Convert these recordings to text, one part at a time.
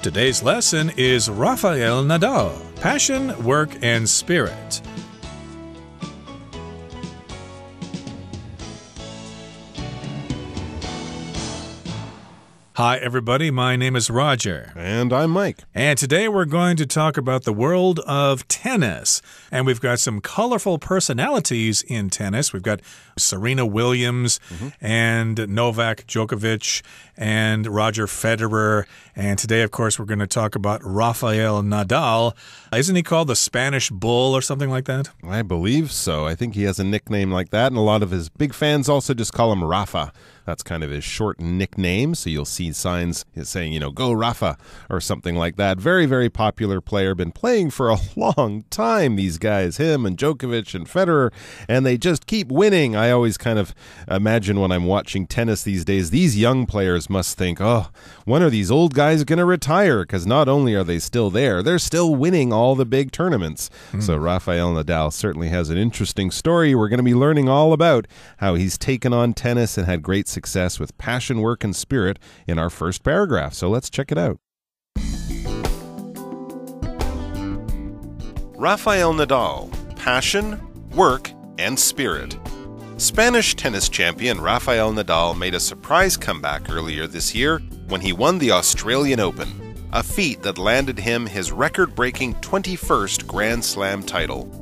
Today's lesson is Rafael Nadal, Passion, Work, and Spirit. Hi, everybody. My name is Roger. And I'm Mike. And today we're going to talk about the world of tennis. And we've got some colorful personalities in tennis. We've got Serena Williams and Novak Djokovic and Roger Federer. And today, of course, we're going to talk about Rafael Nadal. Isn't he called the Spanish Bull or something like that? I believe so. I think he has a nickname like that. And a lot of his big fans also just call him Rafa. That's kind of his short nickname. So you'll see signs saying, go Rafa or something like that. Very, very popular player. Been playing for a long time, these guys, him and Djokovic and Federer, and they just keep winning. I always kind of imagine when I'm watching tennis these days, these young players must think, when are these old guys going to retire? Because not only are they still there, they're still winning all the big tournaments. So Rafael Nadal certainly has an interesting story. We're going to be learning all about how he's taken on tennis and had great success with passion, work, and spirit in our first paragraph. So let's check it out. Rafael Nadal, passion, work, and spirit. Spanish tennis champion Rafael Nadal made a surprise comeback earlier this year when he won the Australian Open, a feat that landed him his record-breaking 21st Grand Slam title.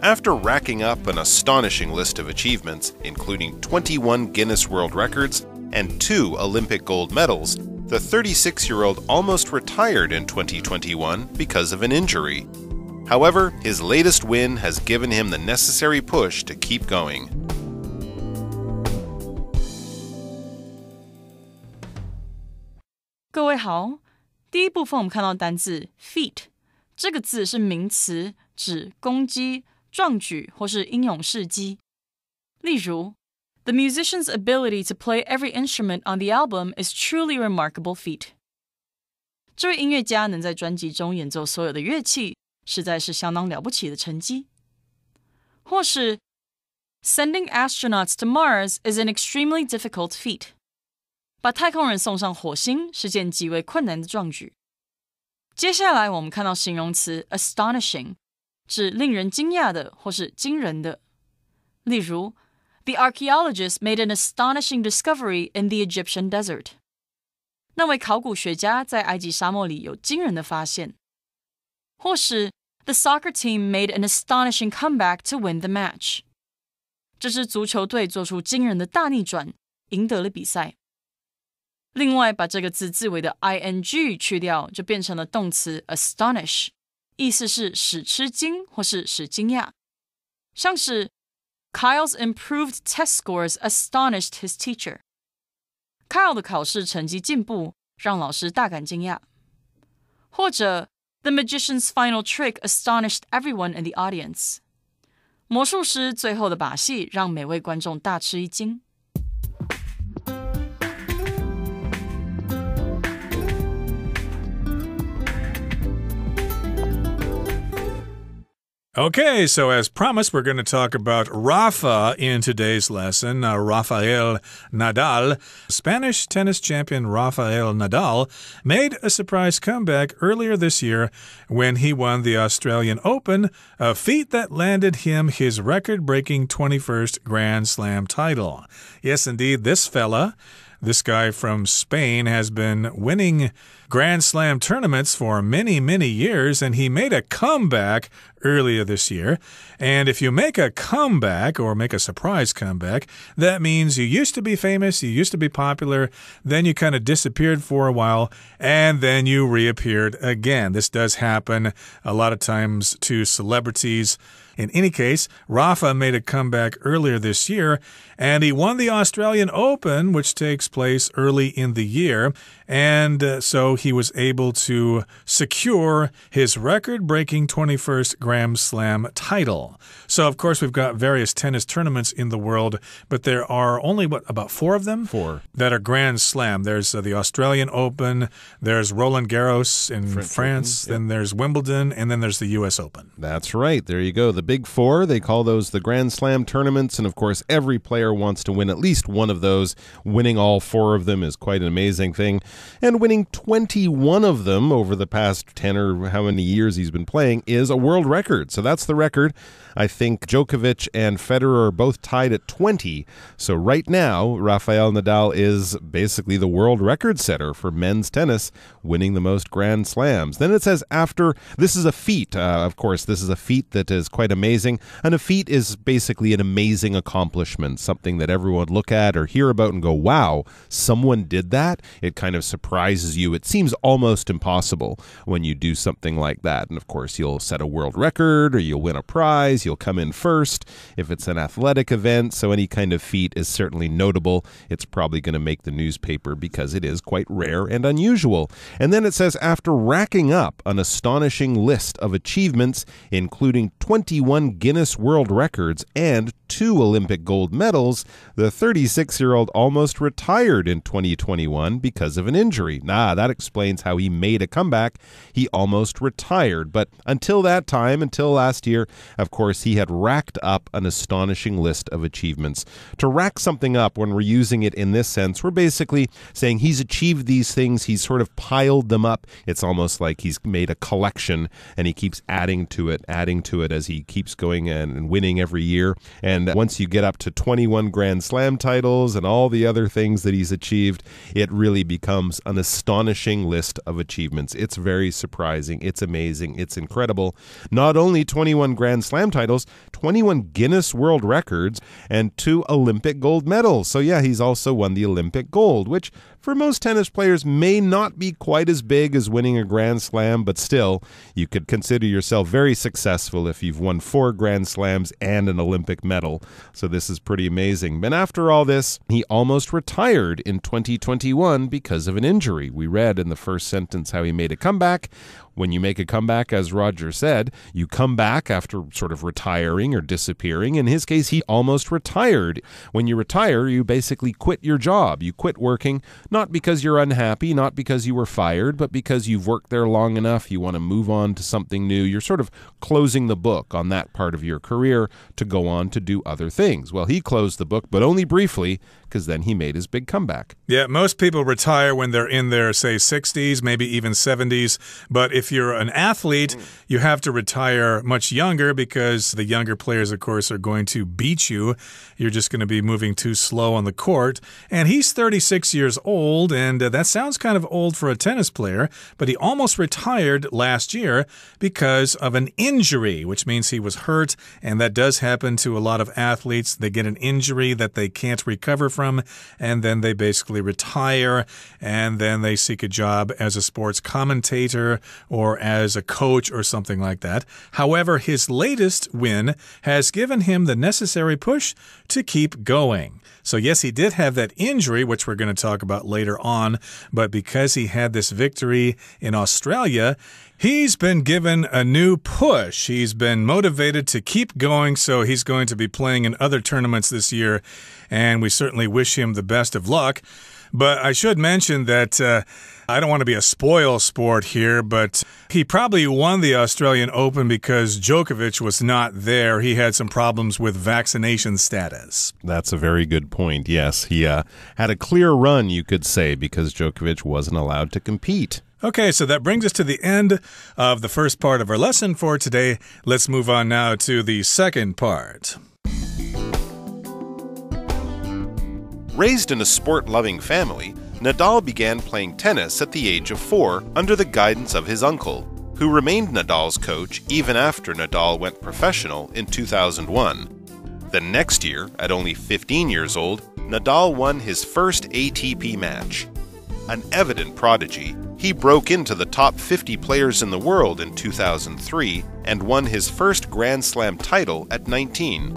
After racking up an astonishing list of achievements, including 21 Guinness World Records and 2 Olympic gold medals, the 36-year-old almost retired in 2021 because of an injury. However, his latest win has given him the necessary push to keep going. 各位好，第一部分我们看到单字 feat， 这个字是名词，指攻击、壮举或是英勇事迹。例如 The musician's ability to play every instrument on the album is truly a remarkable feat. 这位音乐家能在专辑中演奏所有的乐器，实在是相当了不起的成绩。或是 Sending astronauts to Mars is an extremely difficult feat. 把太空人送上火星是件极为困难的壮举。接下来我们看到形容词 astonishing， 指令人惊讶的或是惊人的。例如 The archaeologist made an astonishing discovery in the Egyptian desert. 那位考古学家在埃及沙漠里有惊人的发现。或是 The soccer team made an astonishing comeback to win the match. 这支足球队做出惊人的大逆转，赢得了比赛。另外，把这个字字尾的 ing 去掉，就变成了动词 astonish， 意思是使吃惊或是使惊讶。像是 Kyle's improved test scores astonished his teacher. Kyle 的考试成绩进步，让老师大感惊讶。或者 The magician's final trick astonished everyone in the audience. 魔术师最后的把戏让每位观众大吃一惊。Okay, so as promised, we're going to talk about Rafa in today's lesson. Rafael Nadal. Spanish tennis champion Rafael Nadal made a surprise comeback earlier this year when he won the Australian Open, a feat that landed him his record-breaking 21st Grand Slam title. Yes, indeed, this guy from Spain has been winning Grand Slam tournaments for many, many years, and he made a comeback earlier this year. And if you make a comeback or make a surprise comeback, that means you used to be famous, you used to be popular, then you kind of disappeared for a while, and then you reappeared again. This does happen a lot of times to celebrities. In any case, Rafa made a comeback earlier this year, and he won the Australian Open, which takes place early in the year, and so he was able to secure his record-breaking 21st Grand Slam title. So, of course, we've got various tennis tournaments in the world, but there are only, about 4 of them? 4. That are Grand Slam. There's the Australian Open, there's Roland Garros in France, then there's Wimbledon, and then there's the U.S. Open. That's right. There you go. The big 4, they call those the Grand Slam tournaments, and of course, every player wants to win at least one of those. Winning all 4 of them is quite an amazing thing, and winning 21 of them over the past 10 or how many years he's been playing is a world record. So that's the record. I think Djokovic and Federer are both tied at 20. So right now, Rafael Nadal is basically the world record setter for men's tennis, winning the most Grand Slams. Then it says after, this is a feat. Of course, this is a feat that is quite amazing. And a feat is basically an amazing accomplishment, something that everyone would look at or hear about and go, wow, someone did that? It kind of surprises you. It seems almost impossible when you do something like that. And of course, you'll set a world record or you'll win a prize. You'll come in first if it's an athletic event. So any kind of feat is certainly notable. It's probably going to make the newspaper because it is quite rare and unusual. And then it says, after racking up an astonishing list of achievements, including 21 Guinness World Records and 2 Olympic gold medals, the 36-year-old almost retired in 2021 because of an injury. That explains how he made a comeback. He almost retired. But until that time, until last year, of course, he had racked up an astonishing list of achievements. To rack something up, when we're using it in this sense, we're basically saying he's achieved these things, he's sort of piled them up. It's almost like he's made a collection and he keeps adding to it as he keeps going and winning every year. And once you get up to 21 Grand Slam titles and all the other things that he's achieved, it really becomes an astonishing list of achievements. It's very surprising. It's amazing. It's incredible. Not only 21 Grand Slam titles, 21 Guinness World Records, and 2 Olympic gold medals. So yeah, he's also won the Olympic gold, which for most tennis players may not be quite as big as winning a Grand Slam, but still, you could consider yourself very successful if you've won 4 Grand Slams and an Olympic medal. So this is pretty amazing. But after all this, he almost retired in 2021 because of an injury. We read in the first sentence how he made a comeback. When you make a comeback, as Roger said, you come back after sort of retiring or disappearing. In his case, he almost retired. When you retire, you basically quit your job. You quit working, not because you're unhappy, not because you were fired, but because you've worked there long enough. You want to move on to something new. You're sort of closing the book on that part of your career to go on to do other things. Well, he closed the book, but only briefly, because then he made his big comeback. Yeah, most people retire when they're in their, say, 60s, maybe even 70s. But if you're an athlete, you have to retire much younger because the younger players, of course, are going to beat you. You're just going to be moving too slow on the court. And he's 36 years old, and that sounds kind of old for a tennis player, but he almost retired last year because of an injury, which means he was hurt, and that does happen to a lot of athletes. They get an injury that they can't recover from, and then they basically retire, and then they seek a job as a sports commentator or as a coach or something like that. However, his latest win has given him the necessary push to keep going. So yes, he did have that injury, which we're going to talk about later on, but because he had this victory in Australia, he's been given a new push. He's been motivated to keep going, so he's going to be playing in other tournaments this year, and we certainly wish him the best of luck. But I should mention that I don't want to be a spoil sport here, but he probably won the Australian Open because Djokovic was not there. He had some problems with vaccination status. That's a very good point. Yes, he had a clear run, you could say, because Djokovic wasn't allowed to compete. Okay, so that brings us to the end of the first part of our lesson for today. Let's move on now to the second part. Raised in a sport-loving family, Nadal began playing tennis at the age of 4 under the guidance of his uncle, who remained Nadal's coach even after Nadal went professional in 2001. The next year, at only 15 years old, Nadal won his first ATP match. An evident prodigy, he broke into the top 50 players in the world in 2003 and won his first Grand Slam title at 19.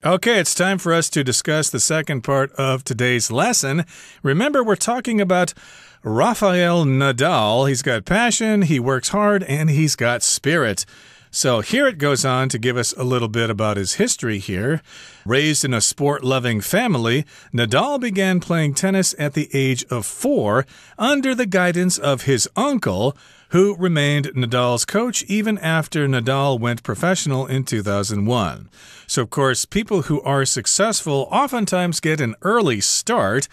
Okay, it's time for us to discuss the second part of today's lesson. Remember, we're talking about Rafael Nadal. He's got passion, he works hard, and he's got spirit. So here it goes on to give us a little bit about his history here. Raised in a sport-loving family, Nadal began playing tennis at the age of 4 under the guidance of his uncle, who remained Nadal's coach even after Nadal went professional in 2001. So, of course, people who are successful oftentimes get an early start.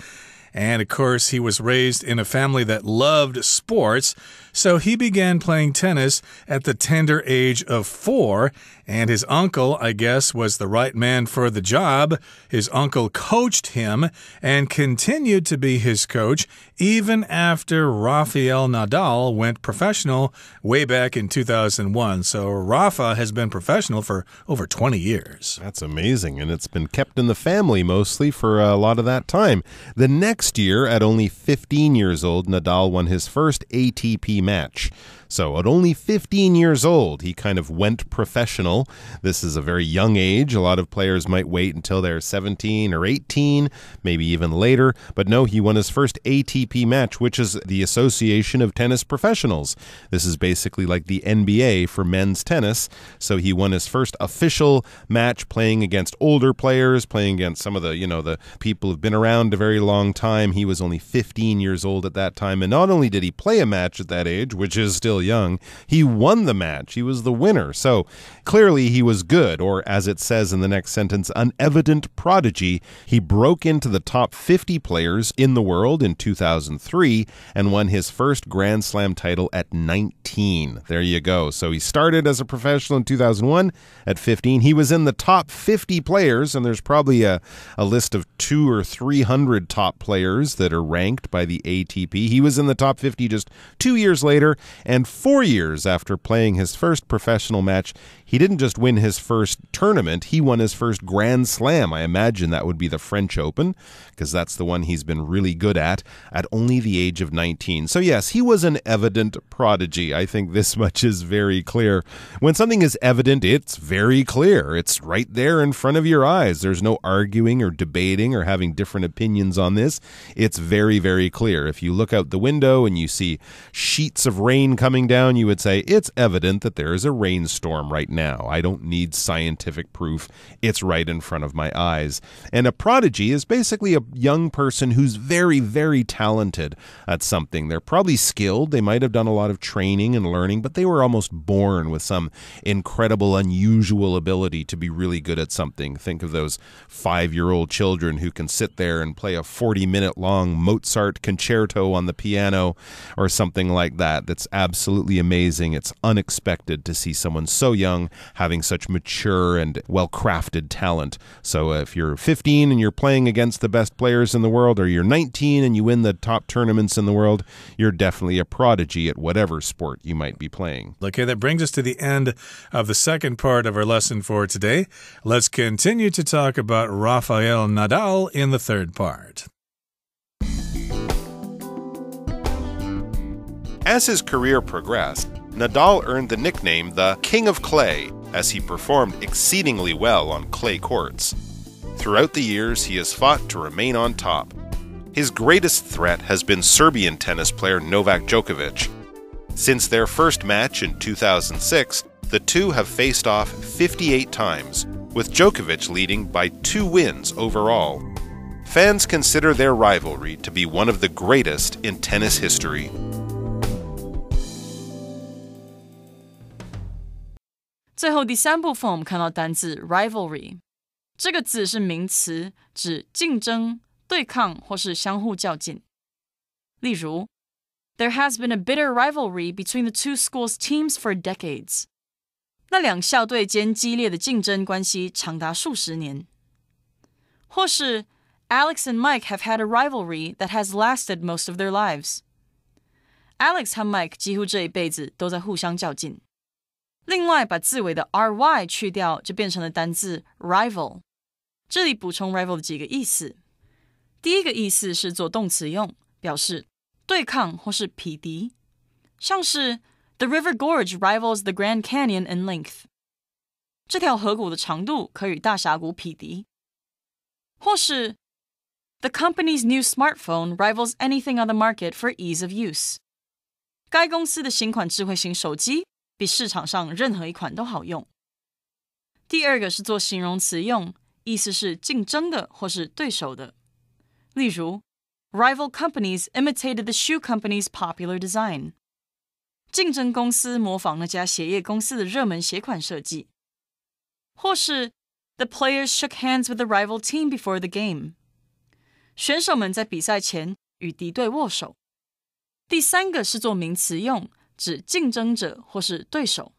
And, of course, he was raised in a family that loved sports, so he began playing tennis at the tender age of 4, and his uncle, I guess, was the right man for the job. His uncle coached him and continued to be his coach even after Rafael Nadal went professional way back in 2001. So Rafa has been professional for over 20 years. That's amazing, and it's been kept in the family mostly for a lot of that time. The next year, at only 15 years old, Nadal won his first ATP match. So at only 15 years old, he kind of went professional. This is a very young age. A lot of players might wait until they're 17 or 18, maybe even later. But no, he won his first ATP match, which is the Association of Tennis Professionals. This is basically like the NBA for men's tennis. So he won his first official match playing against older players, playing against some of the people who've been around a very long time. He was only 15 years old at that time. And not only did he play a match at that age, which is still young, he won the match. He was the winner. So clearly he was good, or as it says in the next sentence, an evident prodigy. He broke into the top 50 players in the world in 2003 and won his first Grand Slam title at 19. There you go. So he started as a professional in 2001. At 15, he was in the top 50 players, and there's probably a list of 200 or 300 top players that are ranked by the ATP. He was in the top 50 just 2 years later, and 4 years after playing his first professional match, he didn't just win his first tournament, he won his first Grand Slam. I imagine that would be the French Open, because that's the one he's been really good at only the age of 19. So yes, he was an evident prodigy. I think this much is very clear. When something is evident, it's very clear. It's right there in front of your eyes. There's no arguing or debating or having different opinions on this. It's very, very clear. If you look out the window and you see sheets of rain coming down, you would say, it's evident that there is a rainstorm right now. I don't need scientific proof. It's right in front of my eyes. And a prodigy is basically a young person who's very, very talented at something. They're probably skilled. They might have done a lot of training and learning, but they were almost born with some incredible, unusual ability to be really good at something. Think of those 5-year-old children who can sit there and play a 40-minute long Mozart concerto on the piano or something like that. That's absolutely amazing. It's unexpected to see someone so young having such mature and well-crafted talent. So if you're 15 and you're playing against the best players in the world, or you're 19 and you win the top tournaments in the world, you're definitely a prodigy at whatever sport you might be playing. Okay, that brings us to the end of the second part of our lesson for today. Let's continue to talk about Rafael Nadal in the third part. As his career progressed, Nadal earned the nickname the King of Clay, as he performed exceedingly well on clay courts. Throughout the years, he has fought to remain on top. His greatest threat has been Serbian tennis player Novak Djokovic. Since their first match in 2006, the two have faced off 58 times, with Djokovic leading by 2 wins overall. Fans consider their rivalry to be one of the greatest in tennis history. 最后第三部分我们看到单字 rivalry， 这个字是名词，指竞争、对抗或是相互较劲。例如 There has been a bitter rivalry between the two schools' teams for decades. 那两校队间激烈的竞争关系长达数十年。或是 Alex and Mike have had a rivalry that has lasted most of their lives. Alex 和 Mike 几乎这一辈子都在互相较劲。另外，把字尾的 ry 去掉，就变成了单字 rival。这里补充 rival 的几个意思。第一个意思是做动词用，表示对抗或是匹敌，像是 The River Gorge rivals the Grand Canyon in length. 这条河谷的长度可与大峡谷匹敌。或是 The company's new smartphone rivals anything on the market for ease of use. 该公司的新款智慧型手机比市场上任何一款都好用。第二个是做形容词用，意思是竞争的或是对手的。例如 Rival companies imitated the shoe company's popular design. 竞争公司模仿那家鞋业公司的热门鞋款设计。或是 The players shook hands with the rival team before the game. 选手们在比赛前与敌对握手。第三个是做名词用，指竞争者或是对手。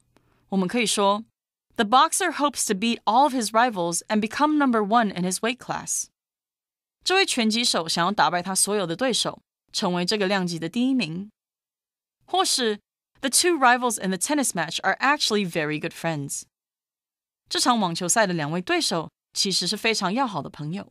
我们可以说 The boxer hopes to beat all of his rivals and become number one in his weight class. 这位拳击手想要打败他所有的对手，成为这个量级的第一名。或是 The two rivals in the tennis match are actually very good friends. 这场网球赛的两位对手其实是非常要好的朋友。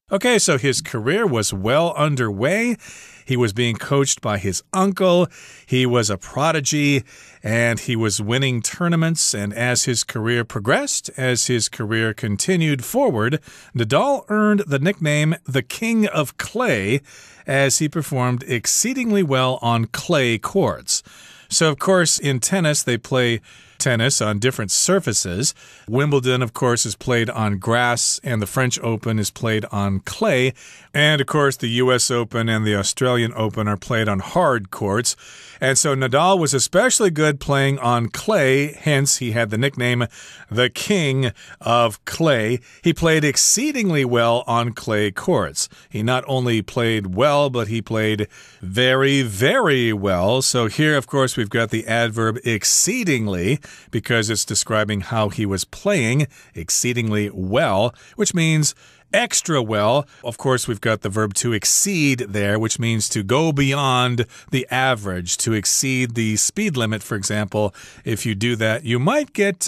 Okay, so his career was well underway. He was being coached by his uncle. He was a prodigy, and he was winning tournaments. And as his career progressed, as his career continued forward, Nadal earned the nickname the King of Clay as he performed exceedingly well on clay courts. So, of course, in tennis, they play tennis on different surfaces. Wimbledon, of course, is played on grass, and the French Open is played on clay. And, of course, the U.S. Open and the Australian Open are played on hard courts. And so Nadal was especially good playing on clay, hence he had the nickname the King of Clay. He played exceedingly well on clay courts. He not only played well, but he played very, very well. So here, of course, we've got the adverb exceedingly, because it's describing how he was playing exceedingly well, which means extra well. Of course, we've got the verb to exceed there, which means to go beyond the average, to exceed the speed limit, for example. If you do that, you might get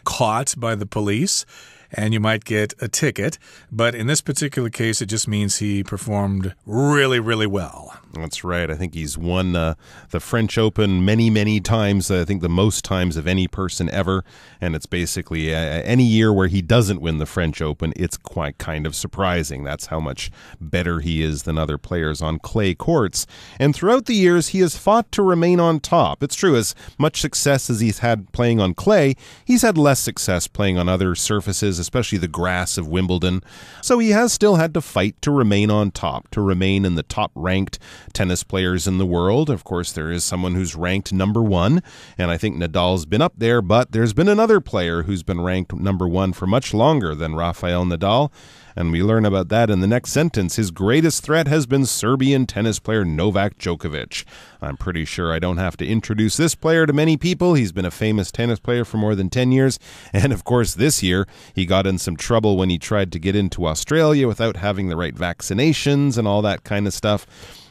caught by the police, and you might get a ticket. But in this particular case, it just means he performed really, really well. That's right. I think he's won the French Open many, many times. I think the most times of any person ever. And it's basically any year where he doesn't win the French Open, it's quite kind of surprising. That's how much better he is than other players on clay courts. And throughout the years, he has fought to remain on top. It's true, as much success as he's had playing on clay, he's had less success playing on other surfaces, especially the grass of Wimbledon. So he has still had to fight to remain on top, to remain in the top-ranked tennis players in the world. Of course, there is someone who's ranked number one, and I think Nadal's been up there, but there's been another player who's been ranked number one for much longer than Rafael Nadal. And we learn about that in the next sentence. His greatest threat has been Serbian tennis player Novak Djokovic. I'm pretty sure I don't have to introduce this player to many people. He's been a famous tennis player for more than 10 years. And of course, this year, he got in some trouble when he tried to get into Australia without having the right vaccinations and all that kind of stuff.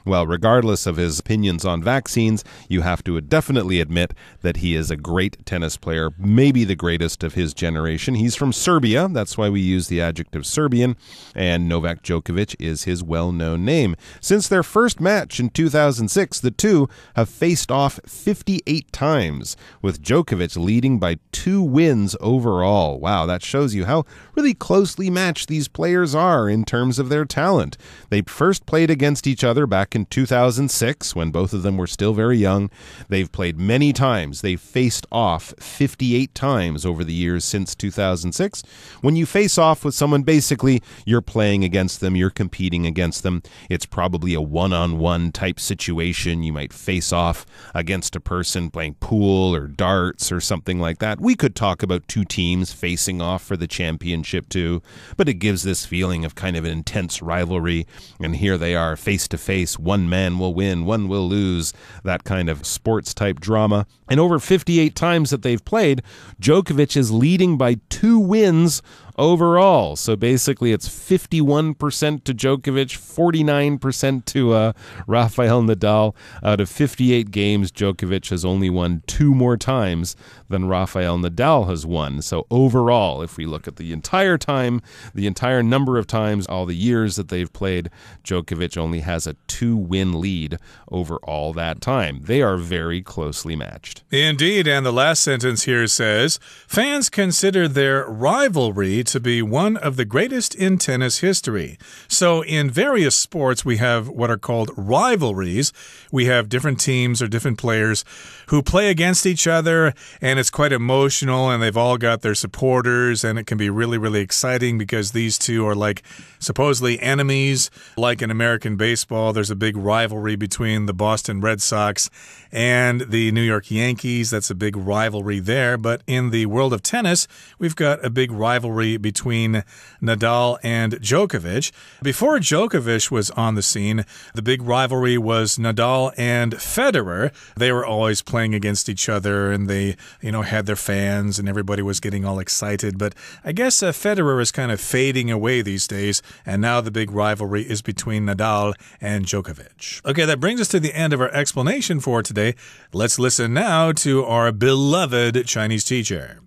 Well, regardless of his opinions on vaccines, you have to definitely admit that he is a great tennis player, maybe the greatest of his generation. He's from Serbia. That's why we use the adjective Serbian. And Novak Djokovic is his well-known name. Since their first match in 2006, the two have faced off 58 times, with Djokovic leading by 2 wins overall. Wow, that shows you how really closely matched these players are in terms of their talent. They first played against each other back in 2006, when both of them were still very young. They've played many times. They've faced off 58 times over the years since 2006. When you face off with someone, basically, you're playing against them, you're competing against them. It's probably a one-on-one type situation. You might face off against a person playing pool or darts or something like that. We could talk about 2 teams facing off for the championship too, but it gives this feeling of kind of an intense rivalry. And here they are face to face. One man will win, one will lose, that kind of sports-type drama. And over 58 times that they've played, Djokovic is leading by 2 wins overall. So basically it's 51% to Djokovic, 49% to Rafael Nadal. Out of 58 games, Djokovic has only won 2 more times than Rafael Nadal has won. So overall, if we look at the entire time, the entire number of times, all the years that they've played, Djokovic only has a 2-win lead over all that time. They are very closely matched. Indeed, and the last sentence here says, fans consider their rivalry to be one of the greatest in tennis history. So in various sports, we have what are called rivalries. We have different teams or different players who play against each other, and it's quite emotional, and they've all got their supporters, and it can be really, really exciting because these two are like supposedly enemies. Like in American baseball, there's a big rivalry between the Boston Red Sox and the New York Yankees. That's a big rivalry there. But in the world of tennis, we've got a big rivalry between Nadal and Djokovic. Before Djokovic was on the scene, the big rivalry was Nadal and Federer. They were always playing against each other, and they, had their fans, and everybody was getting all excited. But I guess Federer is kind of fading away these days, and now the big rivalry is between Nadal and Djokovic. Okay, that brings us to the end of our explanation for today. Let's listen now to our beloved Chinese teacher.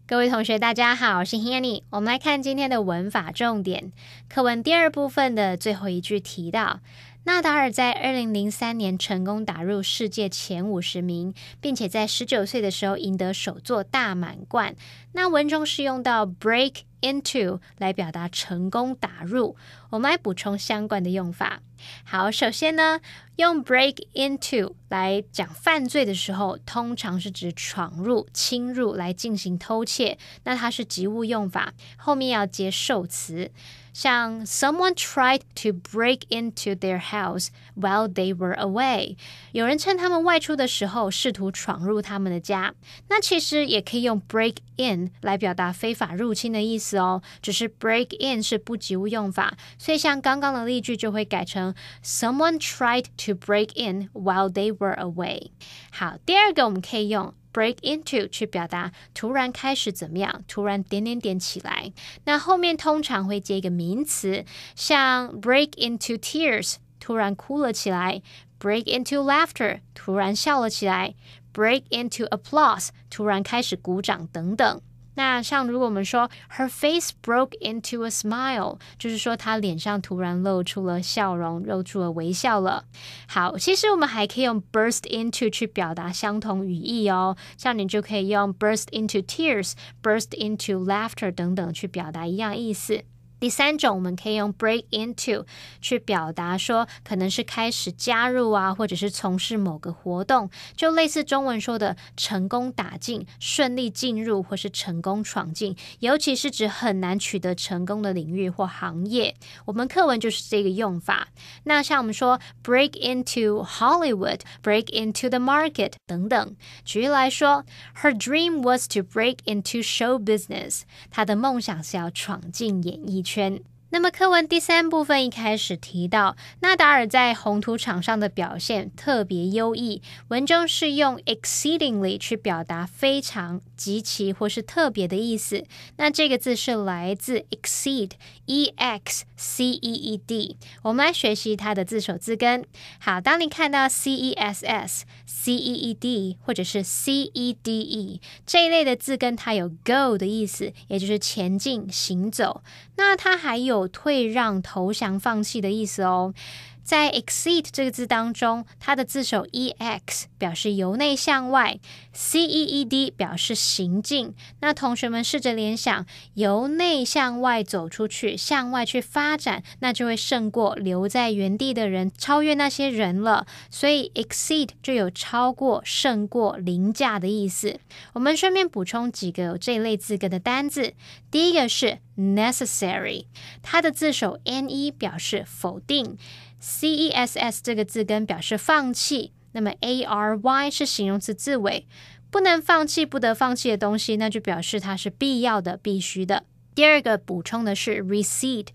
各位同学大家好，我是 Hanny。 我们来看今天的文法重点。课文第2部分的最后一句提到，纳达尔在2003年成功打入世界前50名，并且在19岁的时候赢得首座大满贯。那文中是用到 break into 来表达成功打入，我们来补充相关的用法。好，首先呢，用 break into 来讲犯罪的时候，通常是指闯入、侵入来进行偷窃，那它是及物用法，后面要接受词。像 someone tried to break into their house while they were away， 有人趁他们外出的时候试图闯入他们的家。那其实也可以用 break in 来表达非法入侵的意思哦，只是 break in 是不及物用法，所以像刚刚的例句就会改成 someone tried to break in while they were away。 好，第二个我们可以用break into 去表达突然开始怎么样，突然点点点起来。那后面通常会接一个名词，像 break into tears 突然哭了起来， break into laughter 突然笑了起来， break into applause 突然开始鼓掌等等。那像如果我们说 her face broke into a smile， 就是说她脸上突然露出了笑容，露出了微笑了。好，其实我们还可以用 burst into 去表达相同语义哦，像你就可以用 burst into tears， burst into laughter 等等去表达一样意思。第三种我们可以用 break into 去表达说可能是开始加入啊，或者是从事某个活动，就类似中文说的成功打进、顺利进入或是成功闯进，尤其是指很难取得成功的领域或行业。我们课文就是这个用法。那像我们说 break into Hollywood， break into the market 等等。举例来说 her dream was to break into show business， 她的梦想是要闯进演艺圈。那么课文第3部分一开始提到纳达尔在红土场上的表现特别优异，文中是用 exceedingly 去表达非常、极其或是特别的意思。那这个字是来自 exceed E-X-C-E-E-D， 我们来学习它的字首字根。好，当你看到 C-E-S-S C-E-E-D 或者是 C-E-D-E 这一类的字根，它有 go 的意思，也就是前进、行走。那它还有退让、投降、放弃的意思哦。在 exceed 这个字当中，它的字首 EX 表示由内向外， CEED 表示行进。那同学们试着联想，由内向外走出去，向外去发展，那就会胜过留在原地的人，超越那些人了。所以 exceed 就有超过、胜过、凌驾的意思。我们顺便补充几个有这一类字根的单字。第一个是 necessary， 它的字首 NE 表示否定， CESS 这个字根表示放弃，那么 ARY 是形容词字尾，不能放弃、不得放弃的东西，那就表示它是必要的、必须的。第二个补充的是 recede，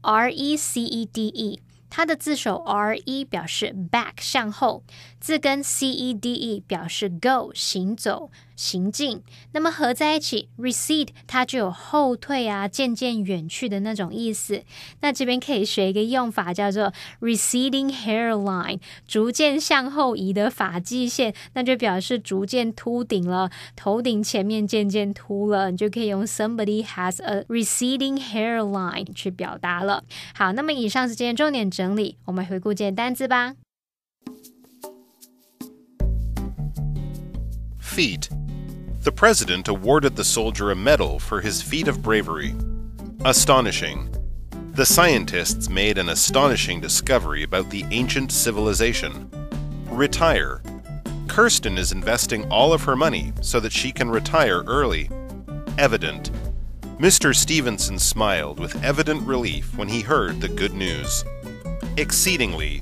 RECEDE，它的字首 re 表示 back 向后，字根 cede 表示 go 行走行进，那么合在一起 recede 它就有后退啊渐渐远去的那种意思。那这边可以学一个用法叫做 receding hairline， 逐渐向后移的发际线，那就表示逐渐秃顶了，头顶前面渐渐秃了，你就可以用 somebody has a receding hairline 去表达了。好，那么以上是今天重点整理，我们回顾今天单字吧。Feat. The president awarded the soldier a medal for his feat of bravery. Astonishing. The scientists made an astonishing discovery about the ancient civilization. Retire. Kirsten is investing all of her money so that she can retire early. Evident. Mr. Stevenson smiled with evident relief when he heard the good news. Exceedingly.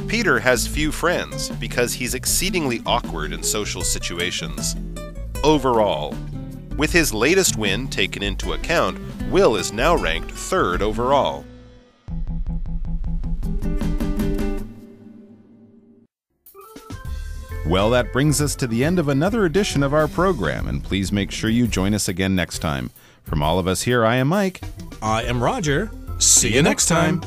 Peter has few friends because he's exceedingly awkward in social situations. Overall. With his latest win taken into account, Will is now ranked 3rd overall. Well, that brings us to the end of another edition of our program, and please make sure you join us again next time. From all of us here, I am Mike. I am Roger. See you next time.